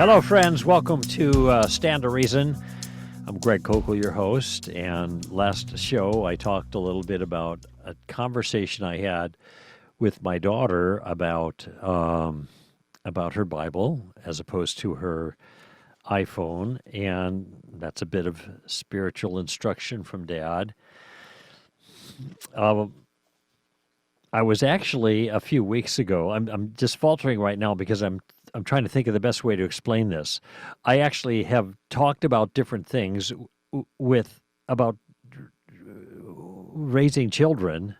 Hello, friends. Welcome to Stand to Reason. I'm Greg Koukl, your host, and last show I talked a little bit about a conversation I had with my daughter about her Bible as opposed to her iPhone, and that's a bit of spiritual instruction from Dad. I was actually a few weeks ago. I'm just faltering right now because I'm trying to think of the best way to explain this. I actually have talked about different things about raising children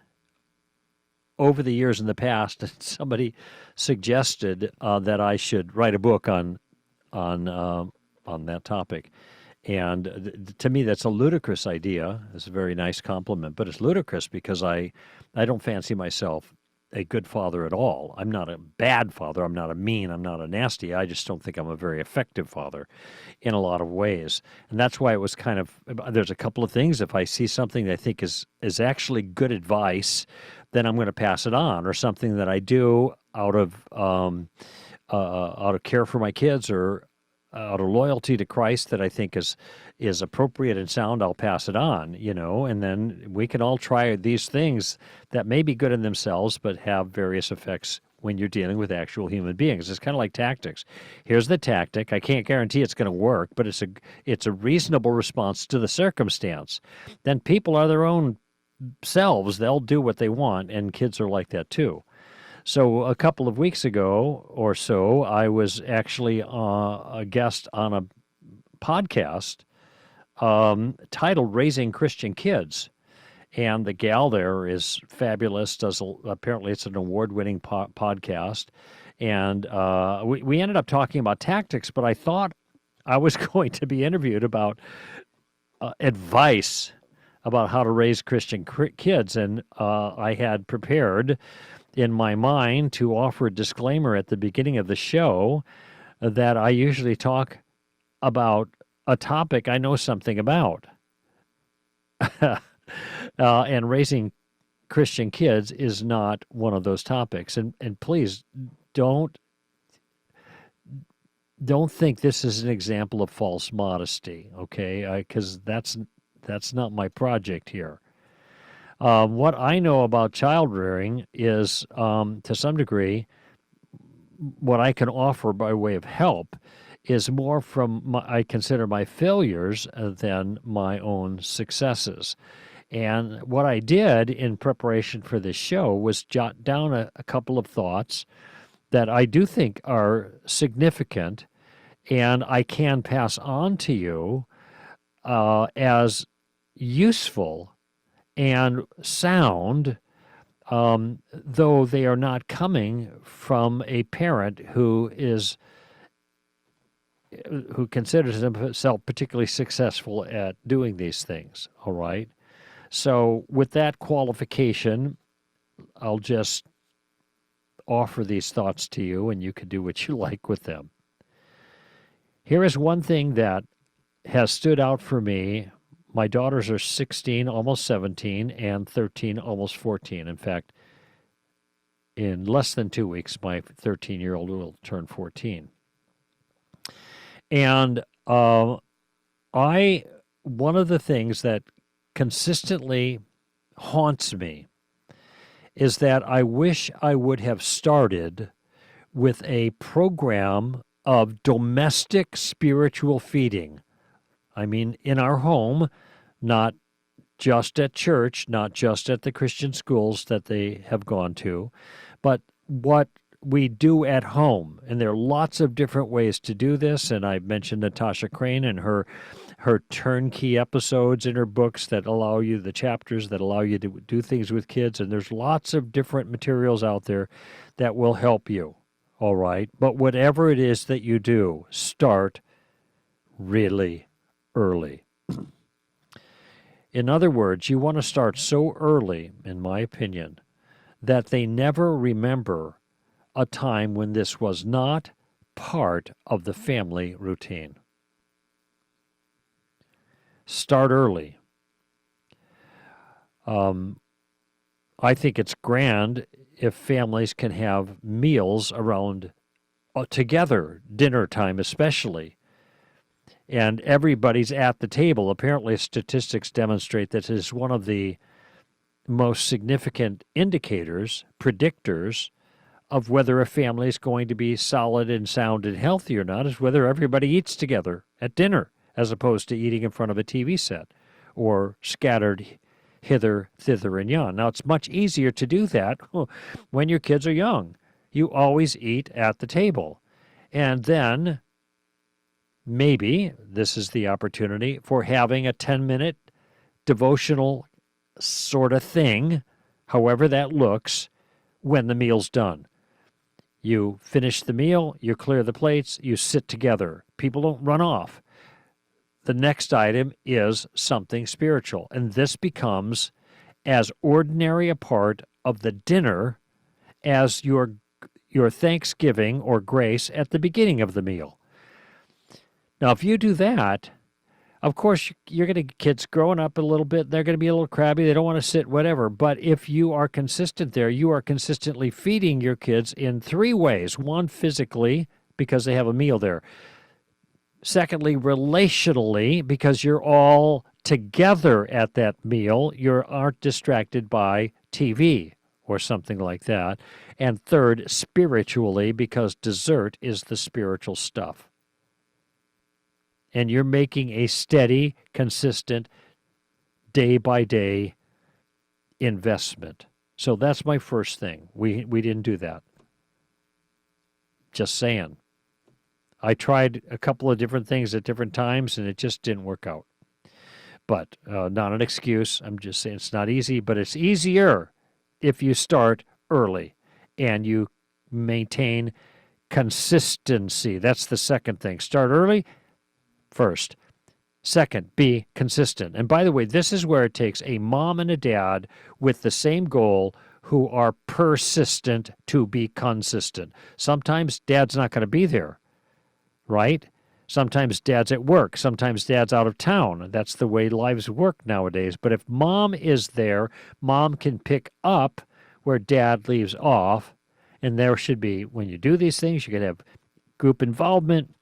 over the years in the past. Somebody suggested that I should write a book on that topic. And to me, that's a ludicrous idea. It's a very nice compliment, but it's ludicrous because I don't fancy myself a good father at all. I'm not a bad father. I'm not a mean. I'm not a nasty. I just don't think I'm a very effective father in a lot of ways. And that's why it was kind of, there's a couple of things. If I see something that I think is actually good advice, then I'm going to pass it on, or something that I do out of care for my kids or out of loyalty to Christ that I think is appropriate and sound, I'll pass it on, and then we can all try these things that may be good in themselves but have various effects when you're dealing with actual human beings. It's kind of like tactics. Here's the tactic. I can't guarantee it's going to work, but it's a reasonable response to the circumstance. Then people are their own selves. They'll do what they want, and kids are like that too. So a couple of weeks ago or so, I was actually a guest on a podcast titled Raising Christian Kids. And the gal there is fabulous. Apparently it's an award-winning podcast. And we ended up talking about tactics, but I thought I was going to be interviewed about advice about how to raise Christian kids. And I had prepared in my mind to offer a disclaimer at the beginning of the show that I usually talk about a topic I know something about. And raising Christian kids is not one of those topics. And please don't think this is an example of false modesty, okay? Because that's not my project here. What I know about child rearing is, to some degree, what I can offer by way of help is more from I consider my failures than my own successes. And what I did in preparation for this show was jot down a couple of thoughts that I do think are significant and I can pass on to you as useful and sound, though they are not coming from a parent who considers himself particularly successful at doing these things, all right? So with that qualification, I'll just offer these thoughts to you, and you can do what you like with them. Here is one thing that has stood out for me. My daughters are 16, almost 17, and 13, almost 14. In fact, in less than 2 weeks, my 13-year-old will turn 14. And one of the things that consistently haunts me is that I wish I would have started with a program of domestic spiritual feeding. I mean, in our home, not just at church, not just at the Christian schools that they have gone to, but what we do at home. And there are lots of different ways to do this. And I mentioned Natasha Crane and her turnkey episodes in her books that allow you, the chapters that allow you to do things with kids. And there's lots of different materials out there that will help you. All right. But whatever it is that you do, start really early. In other words, you want to start so early, in my opinion, that they never remember a time when this was not part of the family routine. Start early. I think it's grand if families can have meals around together, dinner time especially, and everybody's at the table. Apparently, statistics demonstrate that is one of the most significant indicators, predictors, of whether a family is going to be solid and sound and healthy or not, is whether everybody eats together at dinner, as opposed to eating in front of a TV set or scattered hither, thither, and yon. Now, it's much easier to do that when your kids are young. You always eat at the table. And then maybe this is the opportunity for having a 10-minute devotional sort of thing, however that looks, when the meal's done. You finish the meal, you clear the plates, you sit together. People don't run off. The next item is something spiritual, and this becomes as ordinary a part of the dinner as your thanksgiving or grace at the beginning of the meal. Now, if you do that, of course, you're going to get kids growing up a little bit. They're going to be a little crabby. They don't want to sit, whatever. But if you are consistent there, you are consistently feeding your kids in three ways. One, physically, because they have a meal there. Secondly, relationally, because you're all together at that meal. You aren't distracted by TV or something like that. And third, spiritually, because dessert is the spiritual stuff. And you're making a steady, consistent, day-by-day investment. So that's my first thing. We didn't do that. Just saying. I tried a couple of different things at different times, and it just didn't work out. But not an excuse. I'm just saying it's not easy, but it's easier if you start early and you maintain consistency. That's the second thing. Start early first. Second, be consistent. And by the way, this is where it takes a mom and a dad with the same goal who are persistent to be consistent. Sometimes dad's not going to be there, right? Sometimes dad's at work. Sometimes dad's out of town. That's the way lives work nowadays. But if mom is there, mom can pick up where dad leaves off. And there should be, when you do these things, you could have group involvement.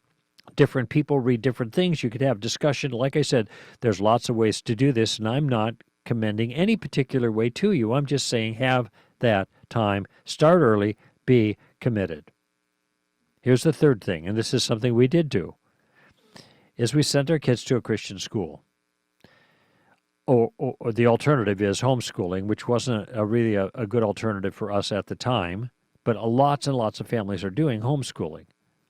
Different people read different things. You could have discussion. Like I said, there's lots of ways to do this, and I'm not commending any particular way to you. I'm just saying have that time. Start early. Be committed. Here's the third thing, and this is something we did do, is we sent our kids to a Christian school. Or the alternative is homeschooling, which wasn't really a good alternative for us at the time, but lots and lots of families are doing homeschooling.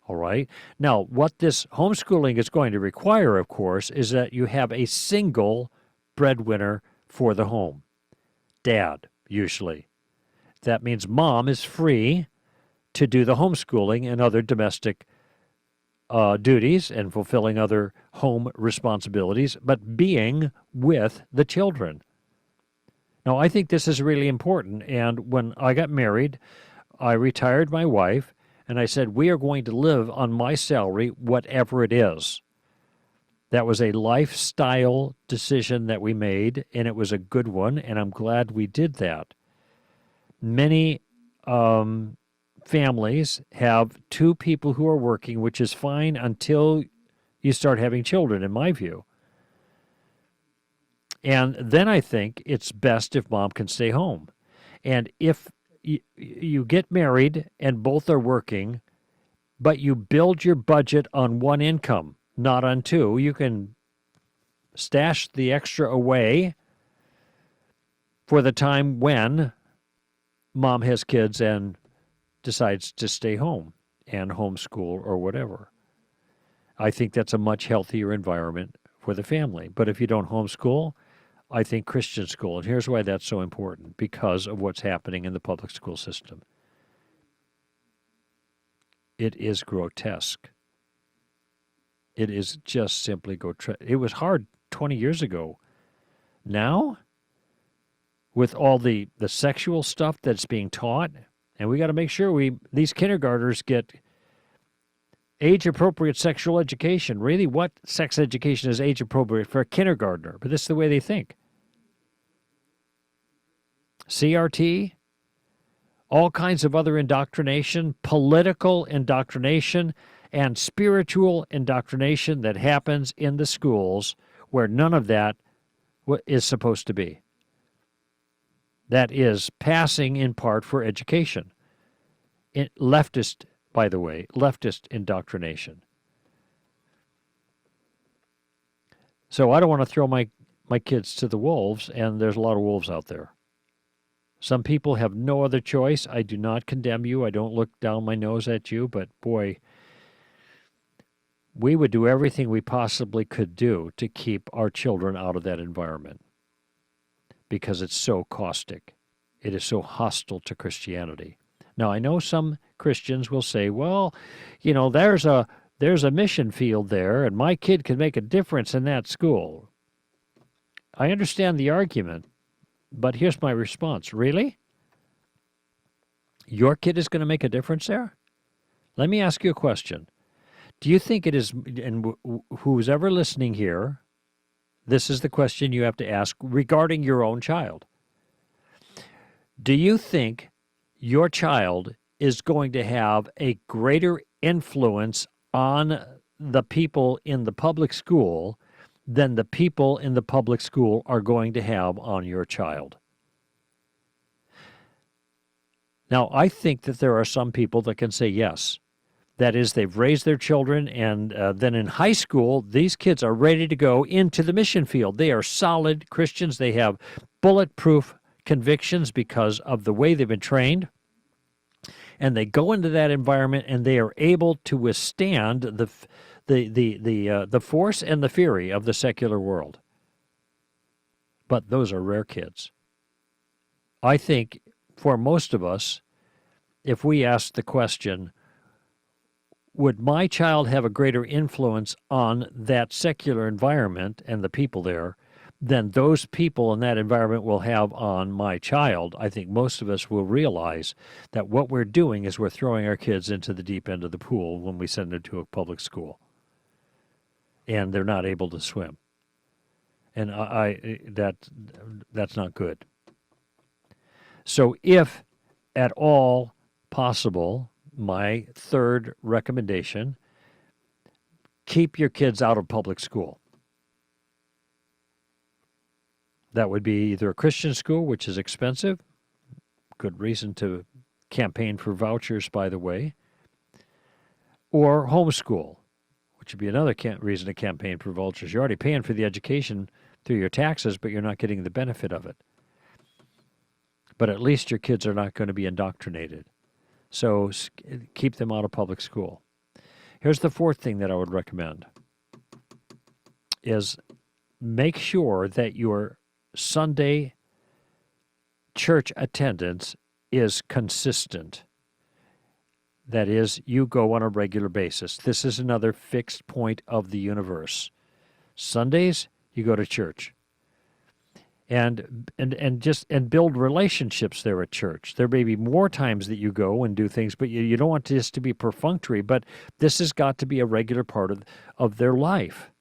All right. Now, what this homeschooling is going to require, of course, is that you have a single breadwinner for the home. Dad, usually. That means mom is free to do the homeschooling and other domestic duties and fulfilling other home responsibilities, but being with the children. Now, I think this is really important. And when I got married, I retired my wife, and I said, we are going to live on my salary, whatever it is. That was a lifestyle decision that we made, and it was a good one, and I'm glad we did that. Many families have two people who are working, which is fine until you start having children, in my view. And then I think it's best if mom can stay home. And if you get married and both are working, but you build your budget on one income, not on two, you can stash the extra away for the time when mom has kids and decides to stay home and homeschool or whatever. I think that's a much healthier environment for the family. But if you don't homeschool, I think Christian school, and here's why that's so important, because of what's happening in the public school system. It is grotesque. It is just simply grotesque. It was hard 20 years ago. Now, with all the sexual stuff that's being taught, and we got to make sure these kindergartners get age-appropriate sexual education. Really, what sex education is age-appropriate for a kindergartner? But this is the way they think. CRT, all kinds of other indoctrination, political indoctrination, and spiritual indoctrination that happens in the schools where none of that is supposed to be. That is passing in part for education. Leftist, by the way, leftist indoctrination. So I don't want to throw my kids to the wolves, and there's a lot of wolves out there. Some people have no other choice. I do not condemn you. I don't look down my nose at you, but boy, we would do everything we possibly could do to keep our children out of that environment because it's so caustic. It is so hostile to Christianity. Now, I know some Christians will say, well, you know, there's a mission field there, and my kid can make a difference in that school. I understand the argument, but here's my response. Really? Your kid is going to make a difference there? Let me ask you a question. Do you think it is, and who's ever listening here, this is the question you have to ask regarding your own child. Do you think your child is going to have a greater influence on the people in the public school than the people in the public school are going to have on your child? Now, I think that there are some people that can say yes. That is, they've raised their children, and then in high school, these kids are ready to go into the mission field. They are solid Christians. They have bulletproof convictions because of the way they've been trained. And they go into that environment, and they are able to withstand the force and the fury of the secular world. But those are rare kids. I think for most of us, if we ask the question, would my child have a greater influence on that secular environment and the people there than those people in that environment will have on my child? I think most of us will realize that what we're doing is we're throwing our kids into the deep end of the pool when we send them to a public school, and they're not able to swim. And that's not good. So if at all possible, my third recommendation, keep your kids out of public school. That would be either a Christian school, which is expensive, good reason to campaign for vouchers, by the way, or homeschool, which would be another reason to campaign for vouchers. You're already paying for the education through your taxes, but you're not getting the benefit of it. But at least your kids are not going to be indoctrinated. So keep them out of public school. Here's the fourth thing that I would recommend is make sure that your Sunday church attendance is consistent. That is, you go on a regular basis. This is another fixed point of the universe. Sundays, you go to church. And build relationships there at church. There may be more times that you go and do things, but you don't want this to be perfunctory, but this has got to be a regular part of their life.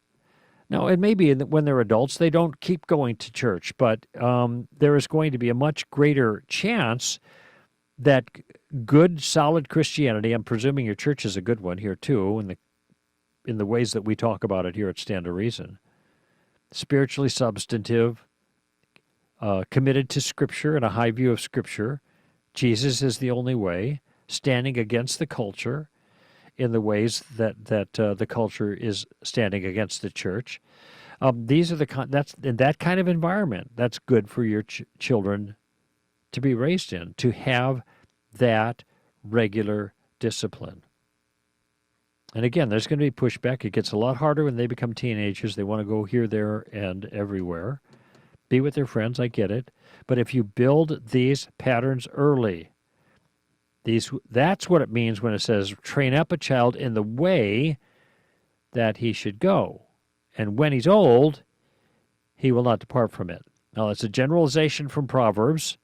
Now, it may be that when they're adults, they don't keep going to church, but there is going to be a much greater chance that good, solid Christianity, I'm presuming your church is a good one here too, in the ways that we talk about it here at Stand to Reason, spiritually substantive, committed to Scripture and a high view of Scripture. Jesus is the only way, standing against the culture in the ways that the culture is standing against the church. These are that's in that kind of environment. That's good for your children to be raised in, to have that regular discipline. And again, there's going to be pushback. It gets a lot harder when they become teenagers. They want to go here, there, and everywhere. Be with their friends, I get it. But if you build these patterns early, that's what it means when it says, train up a child in the way that he should go. And when he's old, he will not depart from it. Now, it's a generalization from Proverbs.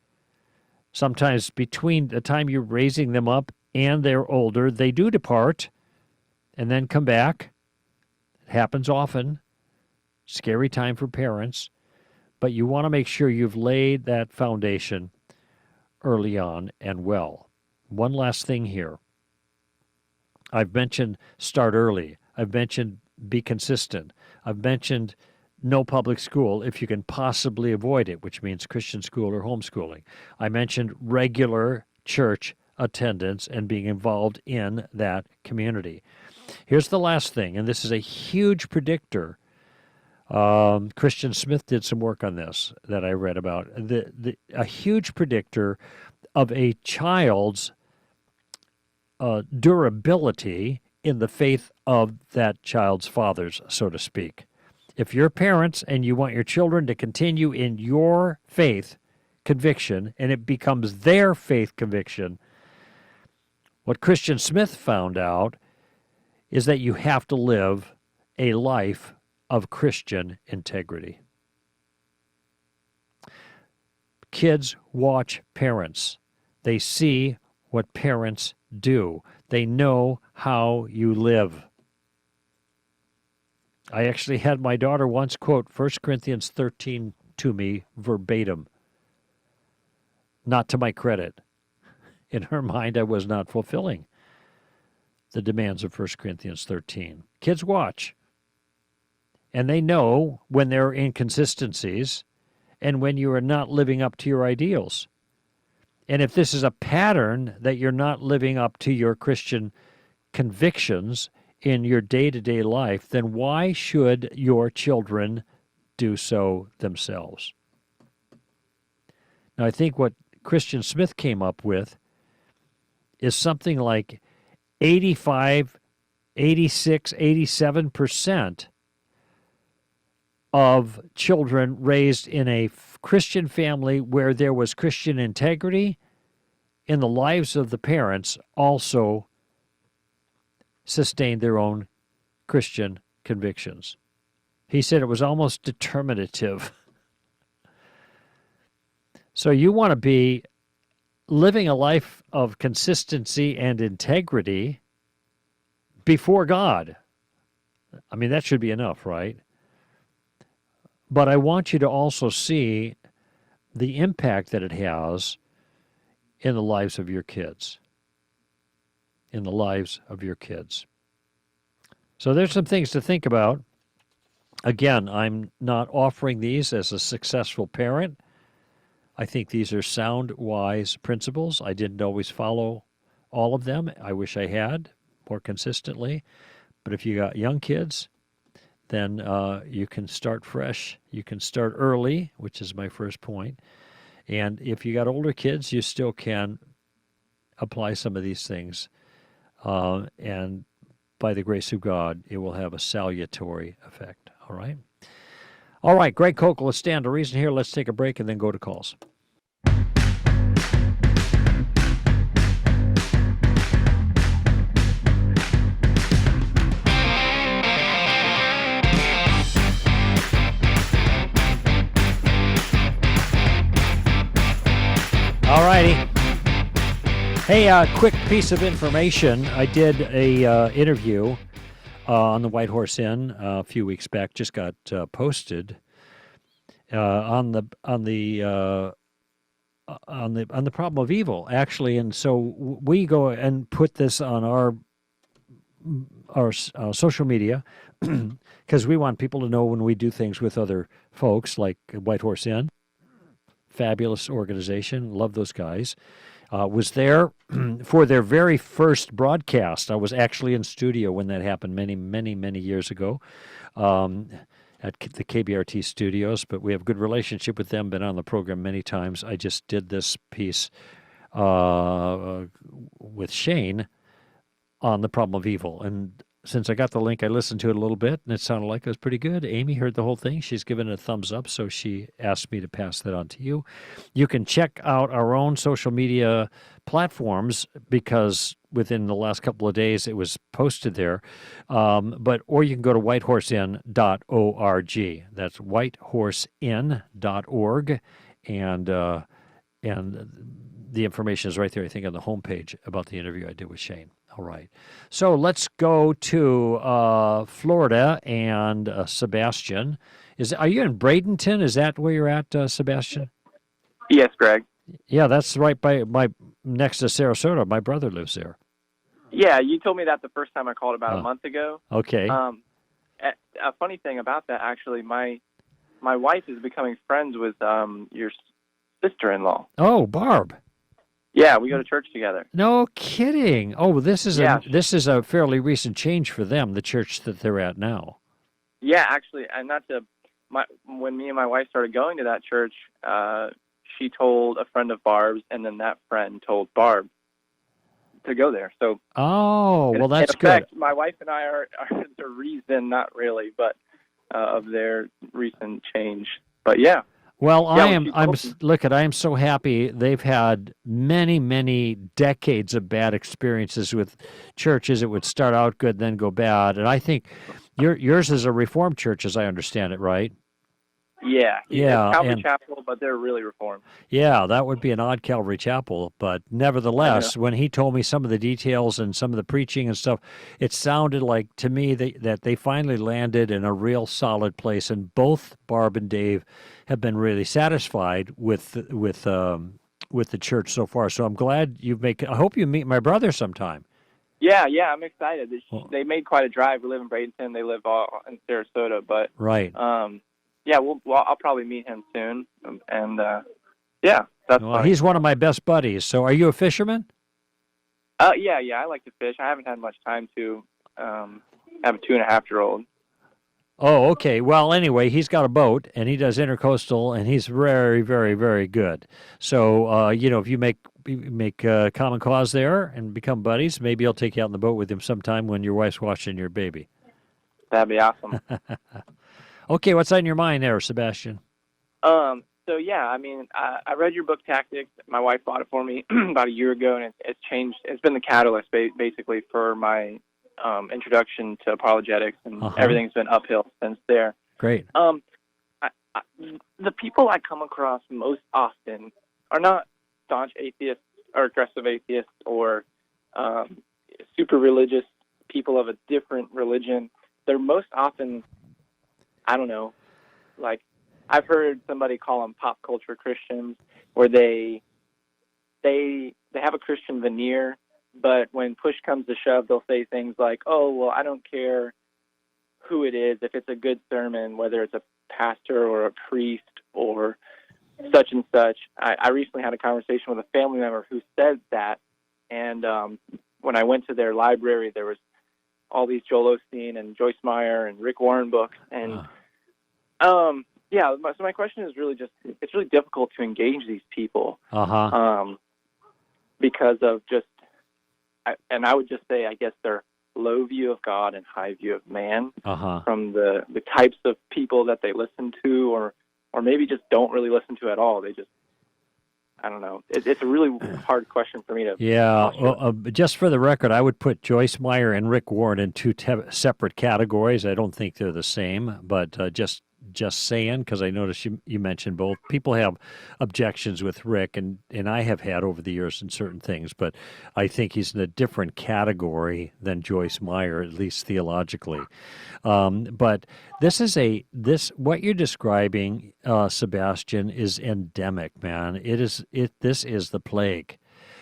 Sometimes between the time you're raising them up and they're older, they do depart and then come back. It happens often. Scary time for parents. But you want to make sure you've laid that foundation early on and well. One last thing here. I've mentioned start early. I've mentioned be consistent. I've mentioned no public school if you can possibly avoid it, which means Christian school or homeschooling. I mentioned regular church attendance and being involved in that community. Here's the last thing, and this is a huge predictor. Christian Smith did some work on this that I read about. A huge predictor of a child's durability in the faith of that child's fathers, so to speak. If you're parents and you want your children to continue in your faith conviction and it becomes their faith conviction, what Christian Smith found out is that you have to live a life of Christian integrity. Kids watch parents. They see what parents do. They know how you live. I actually had my daughter once quote 1 Corinthians 13 to me verbatim. Not to my credit. In her mind, I was not fulfilling the demands of 1 Corinthians 13. Kids watch. And they know when there are inconsistencies and when you are not living up to your ideals. And if this is a pattern that you're not living up to your Christian convictions in your day-to-day life, then why should your children do so themselves? Now, I think what Christian Smith came up with is something like 85, 86, 87% of children raised in a Christian family where there was Christian integrity in the lives of the parents also sustained their own Christian convictions. He said it was almost determinative. So you want to be living a life of consistency and integrity before God. I mean, that should be enough, right? But I want you to also see the impact that it has in the lives of your kids. In the lives of your kids. So there's some things to think about. Again, I'm not offering these as a successful parent. I think these are sound, wise principles. I didn't always follow all of them. I wish I had more consistently. But if you got young kids, then you can start fresh. You can start early, which is my first point. And if you got older kids, you still can apply some of these things. And by the grace of God, it will have a salutary effect. All right? All right, Greg Koukl, let's stand to reason here. Let's take a break and then go to calls. All righty. Hey, quick piece of information. I did a interview on the White Horse Inn a few weeks back. Just got posted on the problem of evil, actually. And so we go and put this on our social media because we want people to know when we do things with other folks like White Horse Inn. Fabulous organization. Love those guys. Was there for their very first broadcast. I was actually in studio when that happened many years ago at the KBRT studios, but we have a good relationship with them, been on the program many times. I just did this piece with Shane on the problem of evil. And since I got the link, I listened to it a little bit, and it sounded like it was pretty good. Amy heard the whole thing. She's given it a thumbs up, so she asked me to pass that on to you. You can check out our own social media platforms because within the last couple of days it was posted there. Or you can go to whitehorseinn.org. That's whitehorseinn.org, and the information is right there, I think, on the homepage about the interview I did with Shane. All right. So let's go to Florida and Sebastian. Are you in Bradenton? Is that where you're at, Sebastian? Yes, Greg. Yeah, that's right by my next to Sarasota. My brother lives there. Yeah, you told me that the first time I called about a Oh, month ago. okay. Um, a funny thing about that, actually, my wife is becoming friends with your sister-in-law. Oh, Barb. Yeah, we go to church together. No kidding. Oh, Yeah, this is a fairly recent change for them, the church that they're at now. yeah, actually, and not to my when me and my wife started going to that church, she told a friend of Barb's, and then that friend told Barb to go there. So Oh, well, in that's good. effect, my wife and I are the reason, not really, but of their recent change. But yeah, Well, yeah, when she told me, look at, I am so happy they've had many, many decades of bad experiences with churches. It would start out good, then go bad. And I think yours is a Reformed church, as I understand it, right? yeah, it's Yeah. Calvary And Chapel, but they're really reformed. yeah, that would be an odd Calvary Chapel. But I know. nevertheless, when he told me some of the details and some of the preaching and stuff, it sounded like to me that they finally landed in a real solid place. And both Barb and Dave have been really satisfied with the church so far. So I'm glad you make. I hope you meet my brother sometime. Yeah, yeah, I'm excited. Well, They made quite a drive. We live in Bradenton. They live all in Sarasota, but right. yeah, I'll probably meet him soon, and yeah, that's Well, funny. he's one of my best buddies. So are you a fisherman? Yeah, yeah, I like to fish. I haven't had much time to have a 2.5-year-old. Oh, okay. Well, anyway, he's got a boat and he does intercoastal, and he's very, very, very good. So, if you make common cause there and become buddies, maybe I'll take you out on the boat with him sometime when your wife's watching your baby. That'd be awesome. Okay, what's on your mind there, Sebastian? So yeah, I mean, I read your book Tactics. My wife bought it for me about a year ago, and it's changed. It's been the catalyst basically for my introduction to apologetics, and Uh huh. everything's been uphill since there. Great. Um, I, the people I come across most often are not staunch atheists or aggressive atheists or super religious people of a different religion. They're most often, I don't know, like I've heard somebody call them pop culture Christians, where they have a Christian veneer, but when push comes to shove, they'll say things like, "Oh, well, I don't care who it is, if it's a good sermon, whether it's a pastor or a priest or such and such." I recently had a conversation with a family member who said that, and when I went to their library, there was all these Joel Osteen and Joyce Meyer and Rick Warren books, and yeah. So my question is really just, it's really difficult to engage these people Uh huh. because of just, and I would just say, I guess their low view of God and high view of man Uh huh. from the types of people that they listen to, or maybe just don't really listen to at all. They just, I don't know. It's a really hard question for me to Yeah, posture. well, just for the record, I would put Joyce Meyer and Rick Warren in two separate categories. I don't think they're the same, but just saying, because I noticed you mentioned both. People have objections with Rick, and I have had over the years in certain things, but I think he's in a different category than Joyce Meyer, at least theologically. But what you're describing, Sebastian, is endemic, man. This is the plague.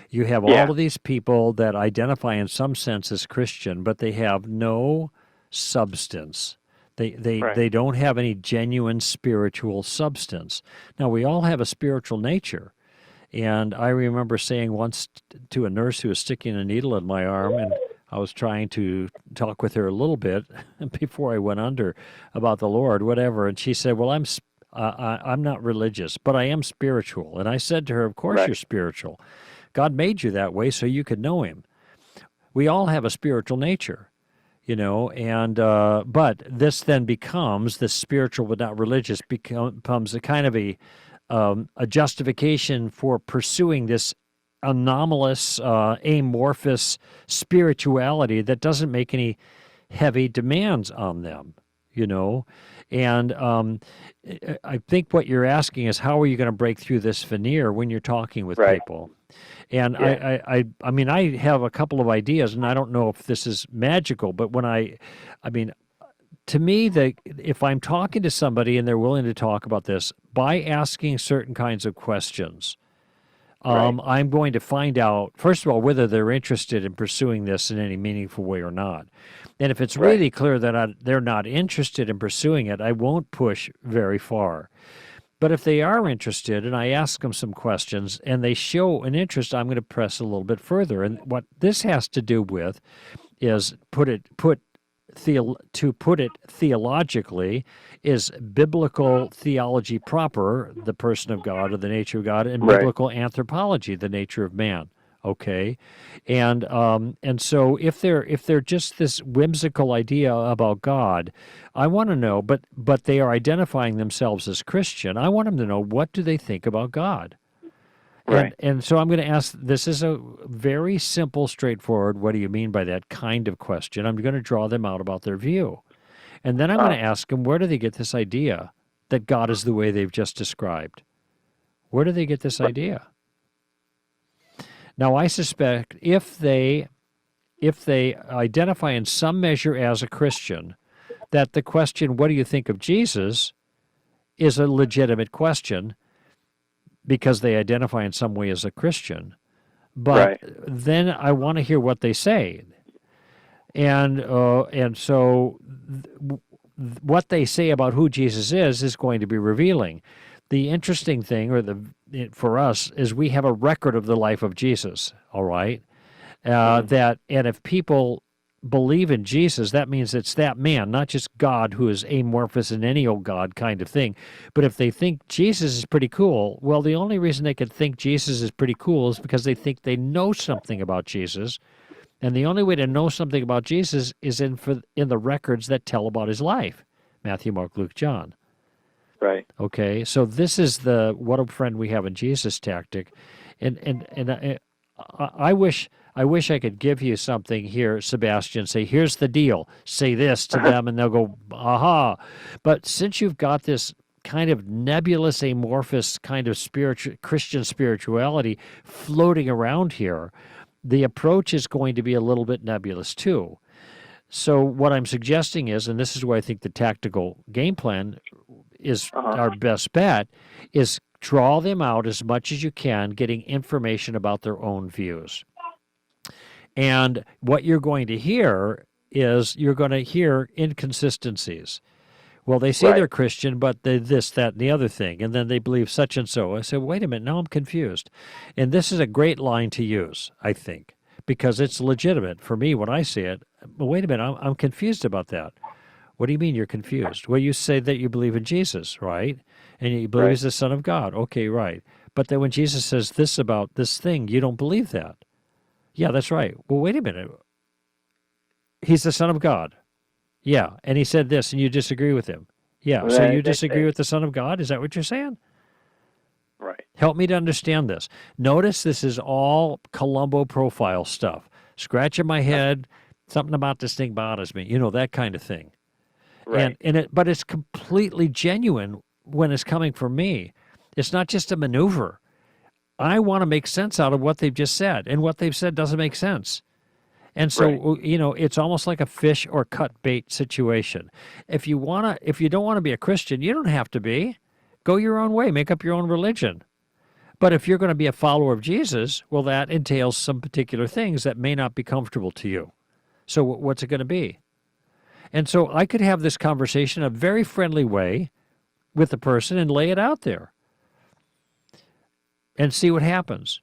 You have all Yeah, of these people that identify in some sense as Christian, but they have no substance. right. They don't have any genuine spiritual substance. Now, we all have a spiritual nature. And I remember saying once to a nurse who was sticking a needle in my arm, and I was trying to talk with her a little bit before I went under about the Lord, whatever. And she said, "Well, I'm not religious, but I am spiritual." And I said to her, "Of course you're Right. spiritual. God made you that way so you could know Him. We all have a spiritual nature." And but this then becomes this spiritual but not religious becomes a kind of a justification for pursuing this anomalous, amorphous spirituality that doesn't make any heavy demands on them, you know. And I think what you're asking is, how are you going to break through this veneer when you're talking with Right. people? And Yeah. I mean, I have a couple of ideas, and I don't know if this is magical, but I mean, to me, if I'm talking to somebody and they're willing to talk about this, by asking certain kinds of questions, Right. I'm going to find out, first of all, whether they're interested in pursuing this in any meaningful way or not. And if it's Right. really clear that they're not interested in pursuing it, I won't push very far. But if they are interested and I ask them some questions and they show an interest, I'm going to press a little bit further. And what this has to do with is to put it theologically, is biblical theology proper, the person of God or the nature of God, and Right. biblical anthropology, the nature of man. Okay, and so if they're just this whimsical idea about God, I want to know. But they are identifying themselves as Christian. I want them to know, what do they think about God. Right. And so I'm going to ask, this is a very simple, straightforward, what do you mean by that kind of question? I'm going to draw them out about their view. And then I'm going to ask them, where do they get this idea that God is the way they've just described? Where do they get this idea? Now, I suspect if they identify in some measure as a Christian, that the question, what do you think of Jesus, is a legitimate question, because they identify in some way as a Christian. But then I want to hear what they say. And so what they say about who Jesus is going to be revealing. The interesting thing, for us, is we have a record of the life of Jesus, all right? And if people believe in Jesus, that means it's that man, not just God, who is amorphous in any old God kind of thing. But if they think Jesus is pretty cool, well, the only reason they could think Jesus is pretty cool is because they think they know something about Jesus. And the only way to know something about Jesus is in the records that tell about his life. Matthew, Mark, Luke, John. Right. Okay, so this is the what a friend we have in Jesus tactic. And I wish I could give you something here, Sebastian. Say, here's the deal. Say this to them, and they'll go, aha. But since you've got this kind of nebulous, amorphous kind of Christian spirituality floating around here, the approach is going to be a little bit nebulous too. So what I'm suggesting is, and this is where I think the tactical game plan is our best bet, is draw them out as much as you can, getting information about their own views. And what you're going to hear is you're going to hear inconsistencies. Well, they say they're Christian, but they this, that, and the other thing, and then they believe such and so. I said, wait a minute, now I'm confused. And this is a great line to use, I think, because it's legitimate for me when I see it. But wait a minute, I'm confused about that. What do you mean you're confused? Well, you say that you believe in Jesus, right? And you believe he's the Son of God. Okay, right. But then when Jesus says this about this thing, you don't believe that. Yeah, that's right. Well, wait a minute. He's the Son of God. Yeah, and he said this, and you disagree with him. Yeah, so you disagree with the Son of God? Is that what you're saying? Right. Help me to understand this. Notice this is all Columbo profile stuff. Scratching my head, something about this thing bothers me, that kind of thing. Right. But it's completely genuine when it's coming from me. It's not just a maneuver. I want to make sense out of what they've just said, and what they've said doesn't make sense. And so, it's almost like a fish or cut bait situation. If you don't want to be a Christian, you don't have to be. Go your own way, make up your own religion. But if you're going to be a follower of Jesus, well, that entails some particular things that may not be comfortable to you. So what's it going to be? And so I could have this conversation in a very friendly way with the person and lay it out there and see what happens.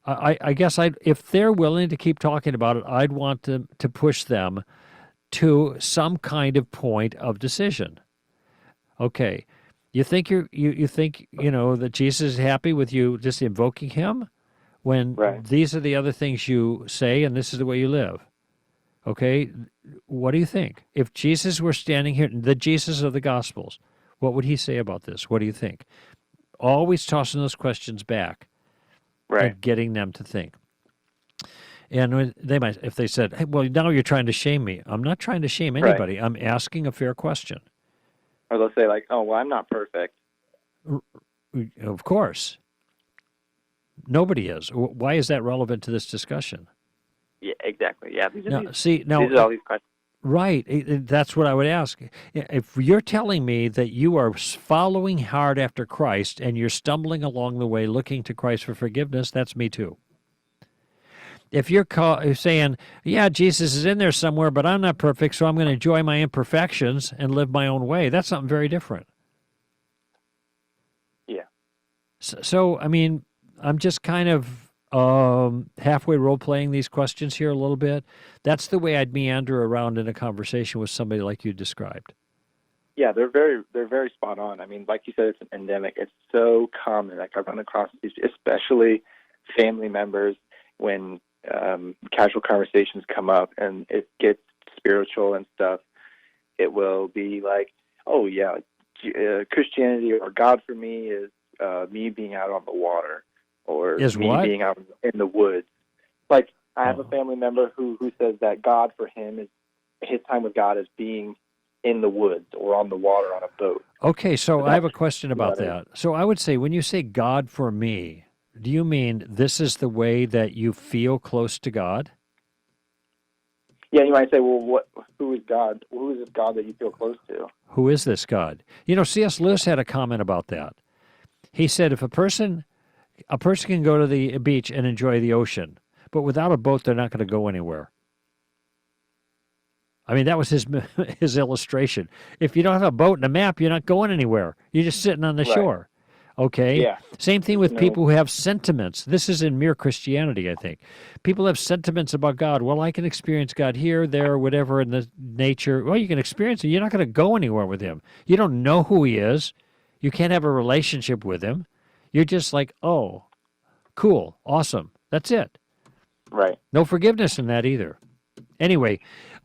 I guess if they're willing to keep talking about it, I'd want to push them to some kind of point of decision. Okay, you think you think that Jesus is happy with you just invoking him when these are the other things you say and this is the way you live? Okay, what do you think? If Jesus were standing here, the Jesus of the Gospels, what would he say about this? What do you think? Always tossing those questions back. And getting them to think. And they might, if they said, hey, well, now you're trying to shame me. I'm not trying to shame anybody. I'm asking a fair question. Or they'll say, like, oh, well, I'm not perfect. Of course. Nobody is. Why is that relevant to this discussion? Yeah, exactly. Yeah, these are all these questions. Right. That's what I would ask. If you're telling me that you are following hard after Christ and you're stumbling along the way looking to Christ for forgiveness, that's me too. If you're saying, yeah, Jesus is in there somewhere, but I'm not perfect, so I'm going to enjoy my imperfections and live my own way, that's something very different. Yeah. So I mean, I'm just kind of halfway role-playing these questions here a little bit. That's the way I'd meander around in a conversation with somebody like you described. Yeah, they're very spot on. I mean, like you said, it's an endemic. It's so common. Like I run across these, especially family members, when casual conversations come up and it gets spiritual and stuff. It will be like, oh yeah, Christianity or God for me is me being out on the water, or Is me what? being out in the woods. Like I have a family member who says that God for him is his time with God is being in the woods or on the water on a boat. Okay, so But I have a that's question about that. So I would say, when you say God for me, do you mean this is the way that you feel close to God? Yeah, you might say, well, who is God? Who is this God that you feel close to? Who is this God? You know, C.S. Lewis had a comment about that. He said if a person can go to the beach and enjoy the ocean, but without a boat, they're not going to go anywhere. I mean, that was his illustration. If you don't have a boat and a map, you're not going anywhere. You're just sitting on the Right. shore. Okay? Yeah. Same thing with people who have sentiments. This is in mere Christianity, I think. People have sentiments about God. Well, I can experience God here, there, whatever in the nature. Well, you can experience it. You're not going to go anywhere with him. You don't know who he is. You can't have a relationship with him. You're just like, oh, cool, awesome. That's it. Right. No forgiveness in that either. Anyway,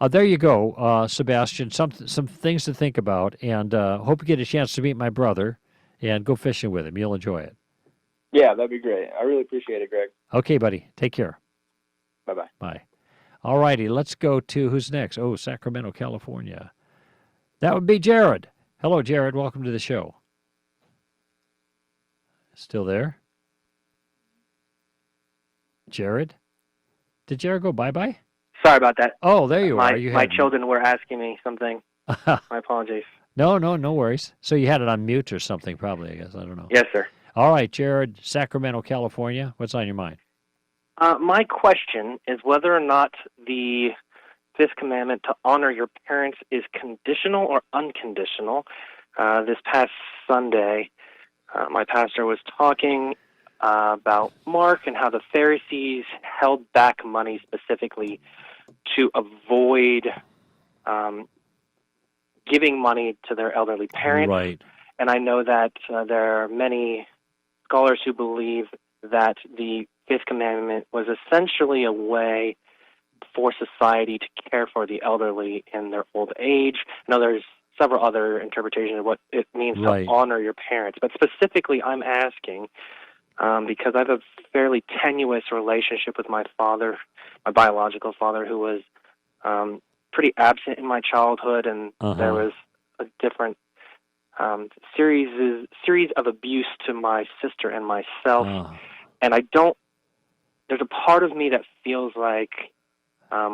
there you go, Sebastian. Some things to think about, and hope you get a chance to meet my brother and go fishing with him. You'll enjoy it. Yeah, that'd be great. I really appreciate it, Greg. Okay, buddy. Take care. Bye-bye. Bye. All righty, let's go to who's next? Oh, Sacramento, California. That would be Jared. Hello, Jared. Welcome to the show. Still there? Jared? Did Jared go bye-bye? Sorry about that. Oh, there you are. My children were asking me something. My apologies. No worries. So you had it on mute or something, probably, I guess. I don't know. Yes, sir. All right, Jared, Sacramento, California. What's on your mind? My question is whether or not the fifth commandment to honor your parents is conditional or unconditional. This past Sunday, my pastor was talking about Mark and how the Pharisees held back money specifically to avoid giving money to their elderly parents. Right. And I know that there are many scholars who believe that the fifth commandment was essentially a way for society to care for the elderly in their old age. I know there's several other interpretations of what it means Right. to honor your parents. But specifically, I'm asking because I have a fairly tenuous relationship with my father, my biological father, who was pretty absent in my childhood, and there was a different series of abuse to my sister and myself. And there's a part of me that feels like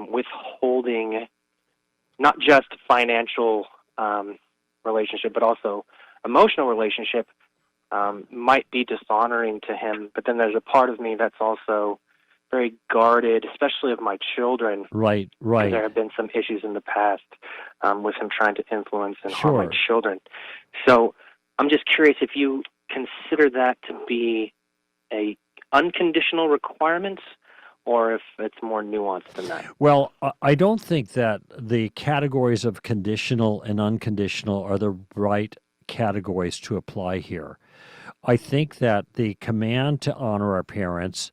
withholding not just financial relationship, but also emotional relationship might be dishonoring to him. But then there's a part of me that's also very guarded, especially of my children. Right. There have been some issues in the past with him trying to influence and harm my children. So I'm just curious if you consider that to be a unconditional requirement, or if it's more nuanced than that. Well, I don't think that the categories of conditional and unconditional are the right categories to apply here. I think that the command to honor our parents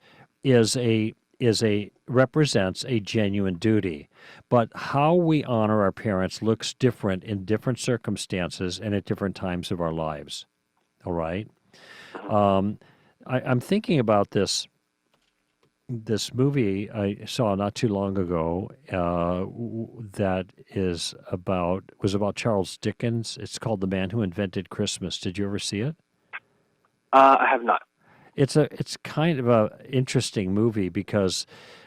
represents a genuine duty, but how we honor our parents looks different in different circumstances and at different times of our lives. All right. I'm thinking about this movie I saw not too long ago that was about Charles Dickens. It's called The Man Who Invented Christmas. Did you ever see it? I have not. It's kind of a interesting movie because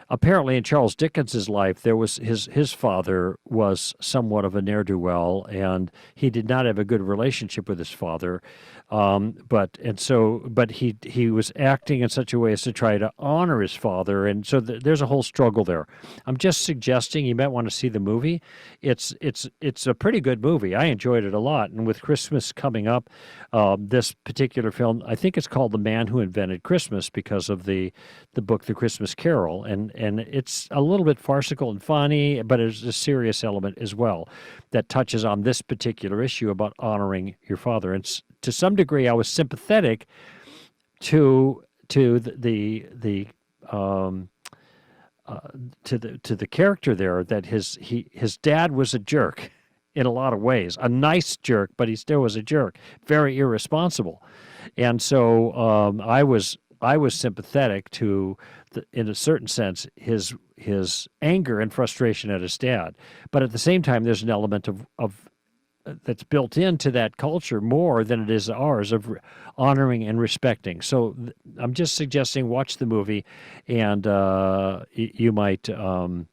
apparently in Charles Dickens's life, there was his father was somewhat of a ne'er-do-well, and he did not have a good relationship with his father. But he was acting in such a way as to try to honor his father, and so there's a whole struggle there. I'm just suggesting you might want to see the movie. It's a pretty good movie. I enjoyed it a lot, and with Christmas coming up, this particular film, I think it's called The Man Who Invented Christmas because of the book The Christmas Carol, and it's a little bit farcical and funny, but there's a serious element as well that touches on this particular issue about honoring your father. And to some degree, I was sympathetic to the character there, that his dad was a jerk in a lot of ways, a nice jerk, but he still was a jerk, very irresponsible, and so I was sympathetic to, in a certain sense, his anger and frustration at his dad, but at the same time, there's an element of that's built into that culture more than it is ours of honoring and respecting. So I'm just suggesting watch the movie, and you might find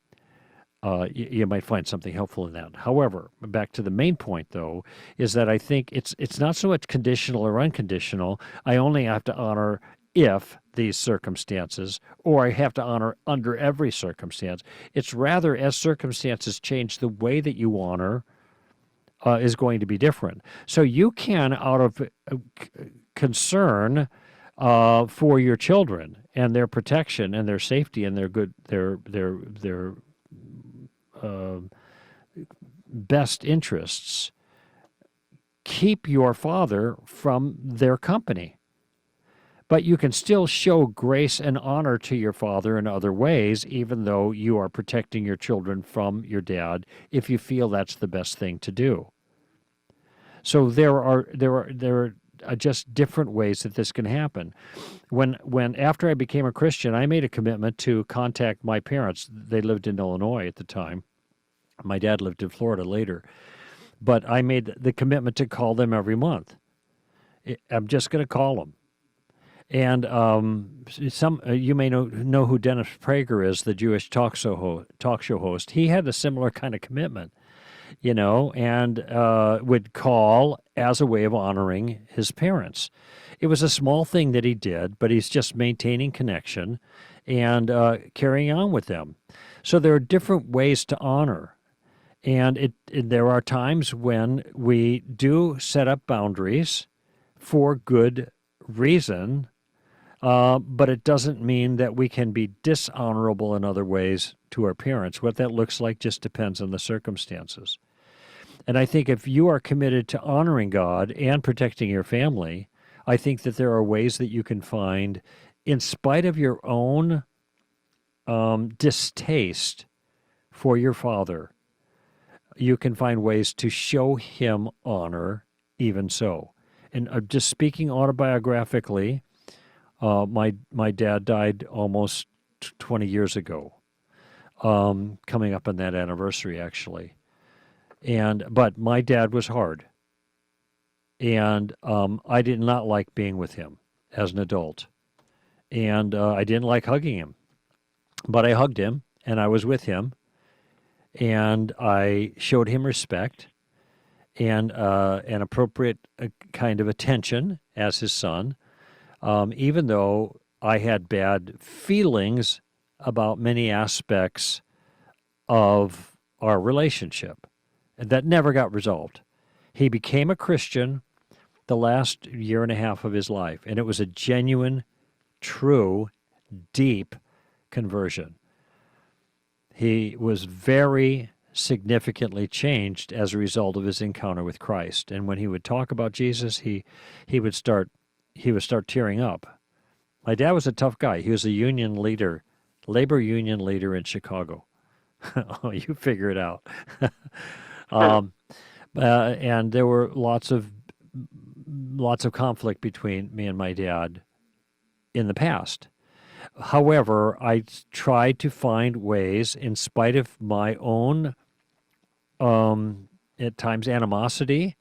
something helpful in that. However, back to the main point, though, is that I think it's not so much conditional or unconditional. I only have to honor if these circumstances, or I have to honor under every circumstance. It's rather as circumstances change, the way that you honor is going to be different. So you can, out of concern for your children and their protection and their safety and their best interests, keep your father from their company. But you can still show grace and honor to your father in other ways, even though you are protecting your children from your dad, if you feel that's the best thing to do. So there are just different ways that this can happen. When after I became a Christian, I made a commitment to contact my parents. They lived in Illinois at the time. My dad lived in Florida later. But I made the commitment to call them every month. I'm just going to call them. And you may know who Dennis Prager is, the Jewish talk show host. He had a similar kind of commitment, and would call as a way of honoring his parents. It was a small thing that he did, but he's just maintaining connection and carrying on with them. So there are different ways to honor. And there are times when we do set up boundaries for good reason, but it doesn't mean that we can be dishonorable in other ways to our parents. What that looks like just depends on the circumstances. And I think if you are committed to honoring God and protecting your family, I think that there are ways that you can find, in spite of your own distaste for your father, you can find ways to show him honor even so. And just speaking autobiographically, my dad died almost 20 years ago, coming up on that anniversary, actually. But my dad was hard, and I did not like being with him as an adult, and I didn't like hugging him. But I hugged him, and I was with him, and I showed him respect and an appropriate kind of attention as his son, even though I had bad feelings about many aspects of our relationship. And that never got resolved. He became a Christian the last year and a half of his life, and it was a genuine, true, deep conversion. He was very significantly changed as a result of his encounter with Christ. And when he would talk about Jesus, he would start tearing up. My dad was a tough guy. He was a union leader, labor union leader in Chicago. Oh, you figure it out. And there were lots of conflict between me and my dad in the past. However, I tried to find ways, in spite of my own, at times, animosity,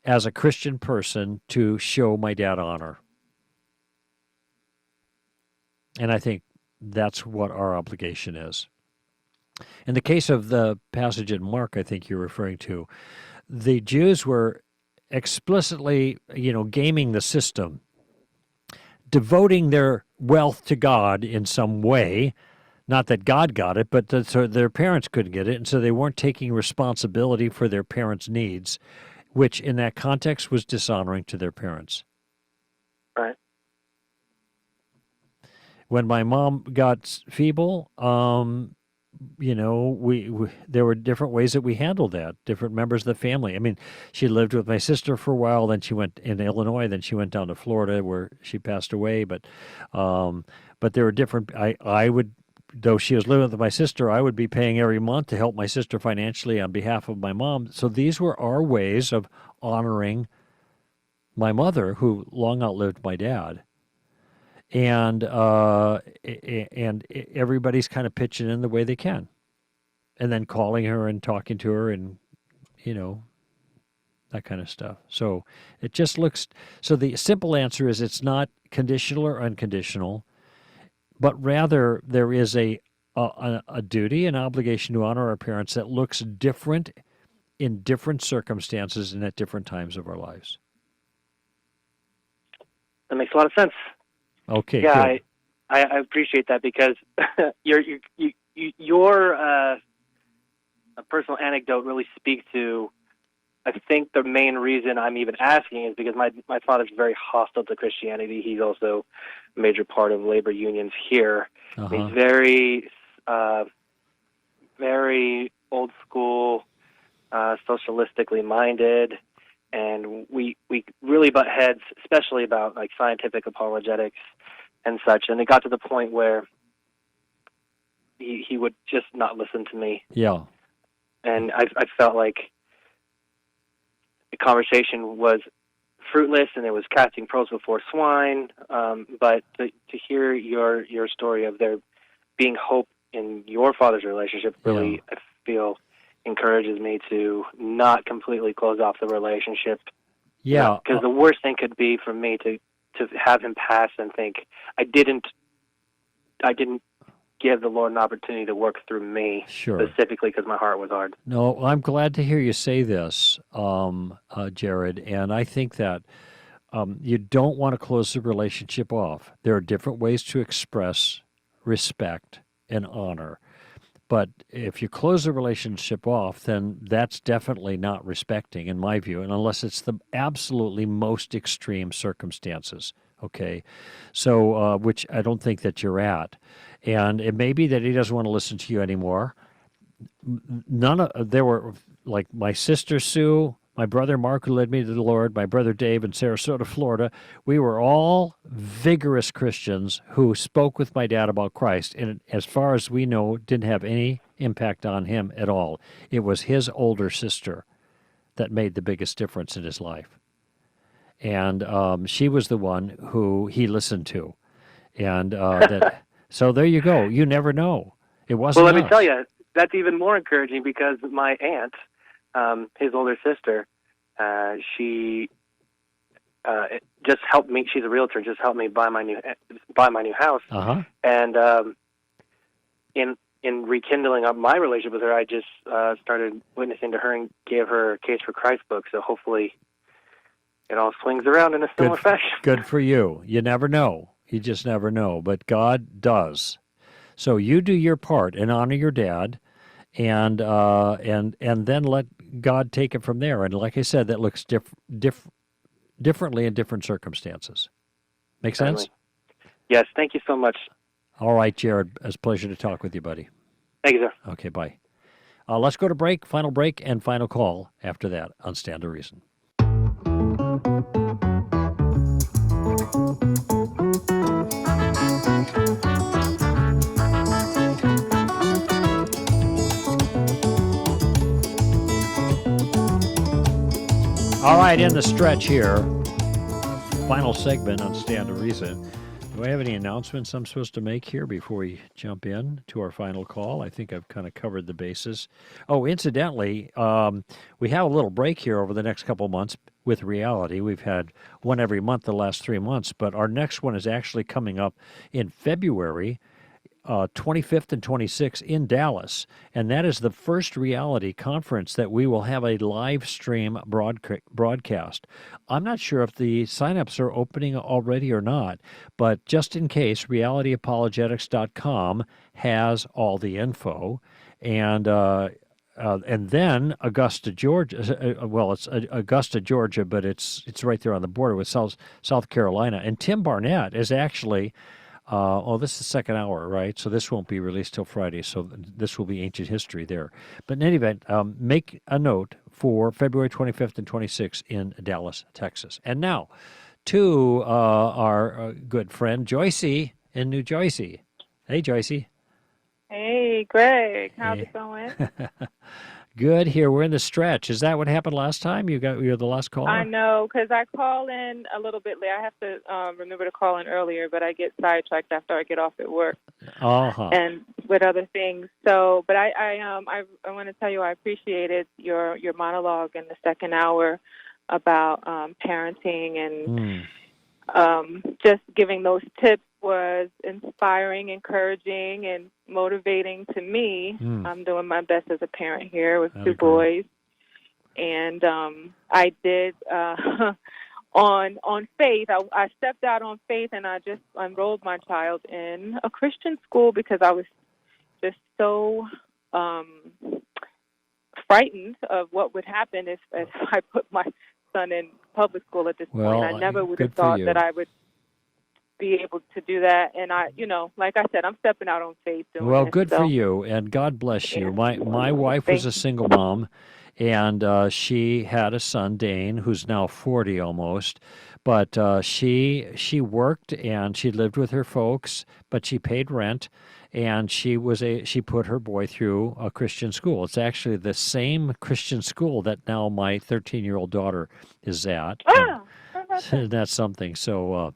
as a Christian person, to show my dad honor. And I think that's what our obligation is. In the case of the passage in Mark, I think you're referring to, the Jews were explicitly, gaming the system, devoting their wealth to God in some way. Not that God got it, but so their parents couldn't get it, and so they weren't taking responsibility for their parents' needs, which in that context was dishonoring to their parents. Right. When my mom got feeble, we there were different ways that we handled that. Different members of the family. I mean, she lived with my sister for a while. Then she went in Illinois. Then she went down to Florida, where she passed away. But there were different. I would, though she was living with my sister, I would be paying every month to help my sister financially on behalf of my mom. So these were our ways of honoring my mother, who long outlived my dad. And everybody's kind of pitching in the way they can, and then calling her and talking to her, and that kind of stuff. So it just looks. So the simple answer is it's not conditional or unconditional, but rather there is a duty, an obligation to honor our parents that looks different in different circumstances and at different times of our lives. That makes a lot of sense. Okay. Yeah, good. I appreciate that, because your a personal anecdote really speaks to, I think, the main reason I'm even asking is because my father's very hostile to Christianity. He's also a major part of labor unions here. Uh-huh. He's very, very old school, socialistically minded, and we really butt heads, especially about like scientific apologetics and such. And it got to the point where he would just not listen to me. Yeah. And I felt like the conversation was fruitless, and it was casting pearls before swine. But to hear your story of there being hope in your father's relationship really, I feel, encourages me to not completely close off the relationship. Yeah. Because the worst thing could be for me to have him pass and think I didn't give the Lord an opportunity to work through me, Sure. specifically because my heart was hard. No, I'm glad to hear you say this, Jared. And I think that you don't want to close the relationship off. There are different ways to express respect and honor. But if you close the relationship off, then that's definitely not respecting, in my view, and unless it's the absolutely most extreme circumstances, okay? So, which I don't think that you're at. And it may be that he doesn't want to listen to you anymore. There were, like, my sister Sue, my brother Mark, who led me to the Lord, my brother Dave in Sarasota, Florida. We were all vigorous Christians who spoke with my dad about Christ, and as far as we know, didn't have any impact on him at all. It was his older sister that made the biggest difference in his life. And she was the one who he listened to. And so there you go. You never know. It wasn't Well, let me us. tell you, that's even more encouraging, because my aunt, his older sister, she just helped me. She's a realtor. Just helped me buy my new house. Uh-huh. And in rekindling up my relationship with her, I just started witnessing to her and gave her a Case for Christ book. So hopefully, it all swings around in a similar fashion. Good for you. You never know. You just never know. But God does. So you do your part and honor your dad, and then let God take it from there. And like I said, that looks differently in different circumstances. Make sense? Certainly. Yes. Thank you so much. All right, Jared. It's a pleasure to talk with you, buddy. Thank you, sir. Okay, bye. Let's go to break, and final call after that on Stand to Reason. All right, in the stretch here, final segment on Stand to Reason. Do I have any announcements I'm supposed to make here before we jump in to our final call? I think I've kind of covered the bases. Oh, incidentally, we have a little break here over the next couple of months with Reality. We've had one every month the last 3 months, but our next one is actually coming up in February. 25th and 26th in Dallas, and that is the first reality conference that we will have a live stream broadcast. I'm not sure if the signups are opening already or not, but just in case, realityapologetics.com has all the info, and then Augusta, Georgia. Well, it's Augusta, Georgia, but it's right there on the border with South Carolina. And Tim Barnett is actually. This is the second hour, right? So this won't be released till Friday. So this will be ancient history there. But in any event, make a note for February 25th and 26th in Dallas, Texas. And now to our good friend Joycey in New Jersey. Hey, Joycey. Hey, Greg. How's it going? Good here. We're in the stretch. Is that what happened last time? You're the last caller? I know, because I call in a little bit late. I have to remember to call in earlier, but I get sidetracked after I get off at work and with other things. So, but I want to tell you I appreciated your monologue in the second hour about parenting and just giving those tips was inspiring, encouraging, and motivating to me. I'm doing my best as a parent here with two boys. And I did, on faith, I stepped out on faith, and I just enrolled my child in a Christian school because I was just so frightened of what would happen if I put my son in public school at this point. I never would have thought that I would be able to do that. And I, like I said, I'm stepping out on faith. Good for you, and God bless you. My wife was a single mom, and she had a son, Dane, who's now 40 almost. But she worked and she lived with her folks, but she paid rent, and she put her boy through a Christian school. It's actually the same Christian school that now my 13-year-old daughter is at. That's something. So.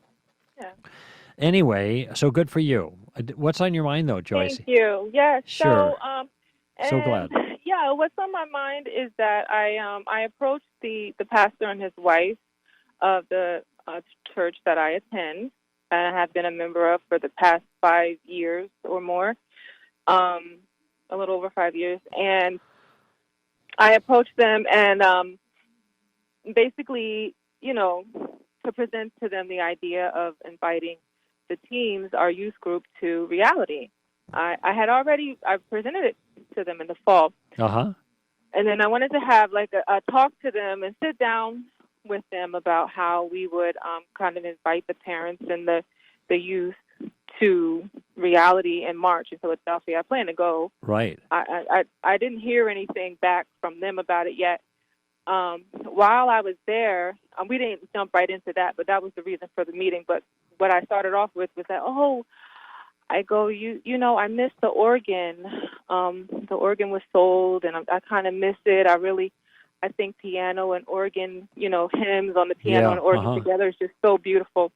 Anyway, so good for you. What's on your mind, though, Joyce? Thank you. Yes. Sure. So glad. Yeah, what's on my mind is that I approached the pastor and his wife of the church that I attend and I have been a member of for the past 5 years or more, a little over 5 years. And I approached them and basically, to present to them the idea of inviting the teams, our youth group, to reality. I presented it to them in the fall. And then I wanted to have like a talk to them and sit down with them about how we would kind of invite the parents and the youth to reality in March in Philadelphia. I plan to go. Right. I didn't hear anything back from them about it yet. While I was there, we didn't jump right into that, but that was the reason for the meeting. But what I started off with was that, I go, I missed the organ. The organ was sold, and I kind of miss it. I think piano and organ, hymns on the piano and organ together is just so beautiful.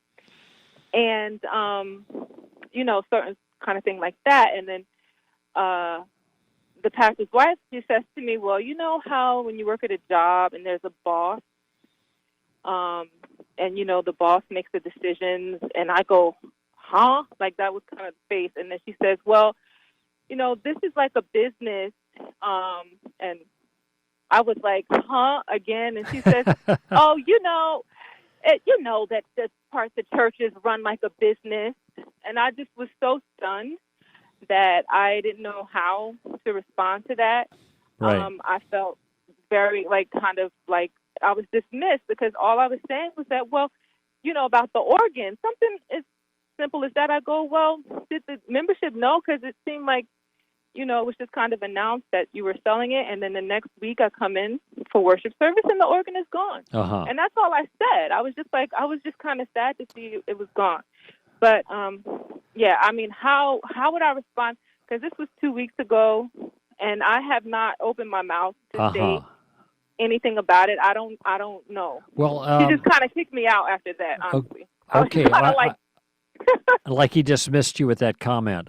And, certain kind of thing like that. And then the pastor's wife, she says to me, well, you know how when you work at a job and there's a boss, and, the boss makes the decisions, and I go, huh? Like that was kind of the face. And then she says, well, this is like a business. And I was like, huh, again? And she says, oh, that this part of the church is run like a business. And I just was so stunned that I didn't know how to respond to that. Right. I felt very kind of like I was dismissed because all I was saying was that, well, about the organ, something as simple as that. I go, well, did the membership know? Because it seemed like, it was just kind of announced that you were selling it. And then the next week I come in for worship service and the organ is gone. And that's all I said. I was just kind of sad to see it was gone. But, how would I respond? Because this was 2 weeks ago, and I have not opened my mouth to say anything about it. I don't know. Well, she just kind of kicked me out after that, honestly. Okay. Like he dismissed you with that comment.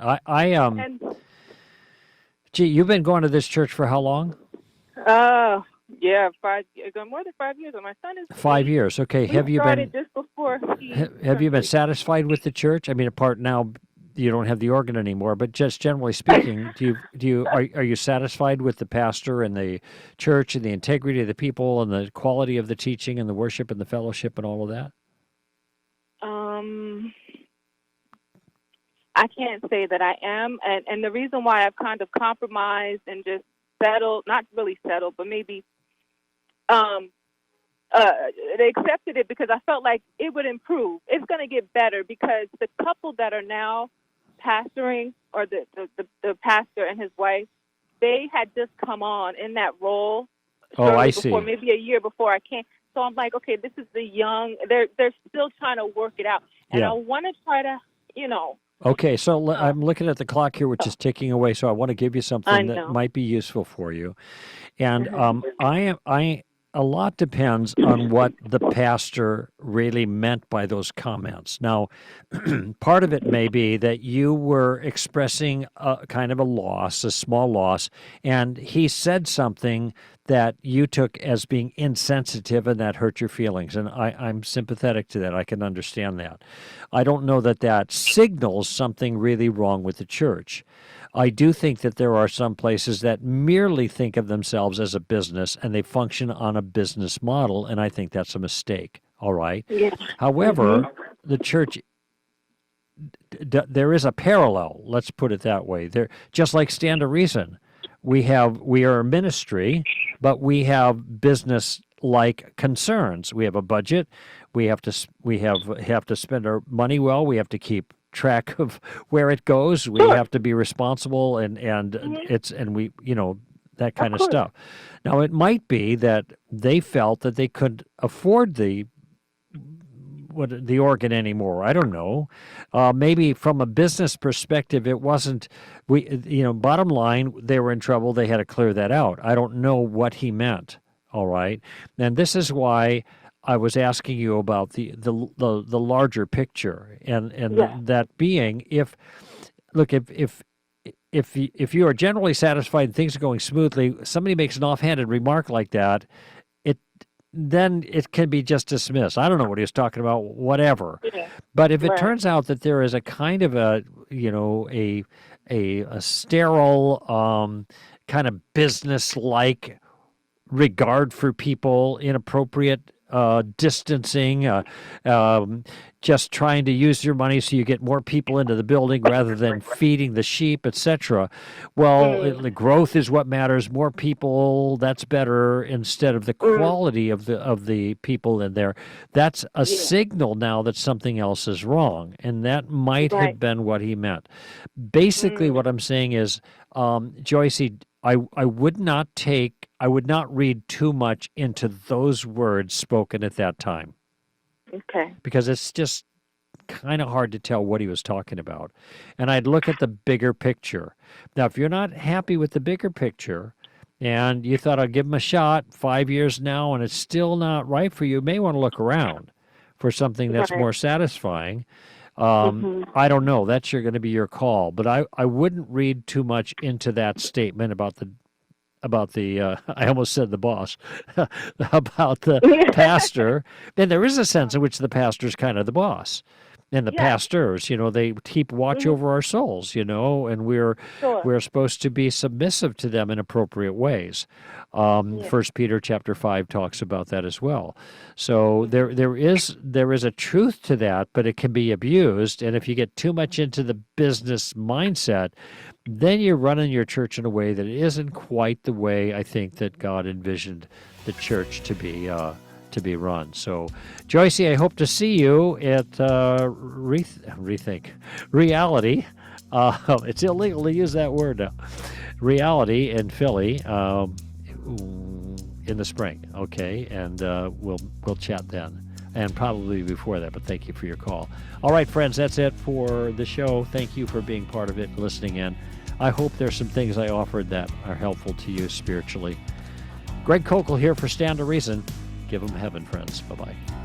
You've been going to this church for how long? Yeah, more than 5 years. And my son is 5 years. Okay. Have you been just before? Have you been satisfied with the church? I mean, apart now, you don't have the organ anymore, but just generally speaking, are you satisfied with the pastor and the church and the integrity of the people and the quality of the teaching and the worship and the fellowship and all of that? I can't say that I am, and the reason why I've kind of compromised and just settled, not really settled, but maybe they accepted it because I felt like it would improve. It's going to get better because the couple that are now pastoring, or the pastor and his wife, they had just come on in that role. I see. Before, maybe a year before I came. So I'm like, okay, this is the young. They're still trying to work it out, and I want to try to, Okay, so I'm looking at the clock here, which is ticking away. So I want to give you something that might be useful for you, and a lot depends on what the pastor really meant by those comments. Now, part of it may be that you were expressing a kind of a loss, a small loss, and he said something that you took as being insensitive and that hurt your feelings. And I'm sympathetic to that. I can understand that. I don't know that signals something really wrong with the church. I do think that there are some places that merely think of themselves as a business and they function on a business model, and I think that's a mistake. All right. Yeah. However, the church, there is a parallel. Let's put it that way. There, just like Stand to Reason, we are a ministry, but we have business-like concerns. We have a budget. We have to spend our money well. We have to keep track of where it goes. We have to be responsible, and we that kind of stuff. Now, it might be that they felt that they couldn't afford the organ anymore. I don't know. Maybe from a business perspective, it wasn't. Bottom line, they were in trouble. They had to clear that out. I don't know what he meant. All right, and this is why I was asking you about the larger picture, and that being, if you are generally satisfied and things are going smoothly, somebody makes an offhanded remark like that, then it can be just dismissed. I don't know what he was talking about, whatever. Yeah. But if it turns out that there is a kind of a sterile kind of business-like regard for people, inappropriate distancing, just trying to use your money so you get more people into the building rather than feeding the sheep, etc. Well, the growth is what matters. More people, that's better, instead of the quality of the people in there. That's a signal now that something else is wrong, and that might have been what he meant. Basically, what I'm saying is, Joycey, I would not read too much into those words spoken at that time. Okay. Because it's just kind of hard to tell what he was talking about. And I'd look at the bigger picture. Now, if you're not happy with the bigger picture and you thought I'd give him a shot 5 years now and it's still not right for you, may want to look around for something that's more satisfying. I don't know. That's going to be your call. But I wouldn't read too much into that statement about the I almost said the boss, about the pastor. And there is a sense in which the pastor's kind of the boss. And the pastors, they keep watch over our souls, and we're supposed to be submissive to them in appropriate ways. 1 Peter chapter 5 talks about that as well. So there is a truth to that, but it can be abused. And if you get too much into the business mindset, then you're running your church in a way that isn't quite the way I think that God envisioned the church to be run. So, Joycey, I hope to see you at Rethink Reality. It's illegal to use that word now. Reality in Philly in the spring. Okay, and we'll chat then, and probably before that. But thank you for your call. All right, friends, that's it for the show. Thank you for being part of it, listening in. I hope there's some things I offered that are helpful to you spiritually. Greg Koukl here for Stand to Reason. Give them heaven, friends. Bye-bye.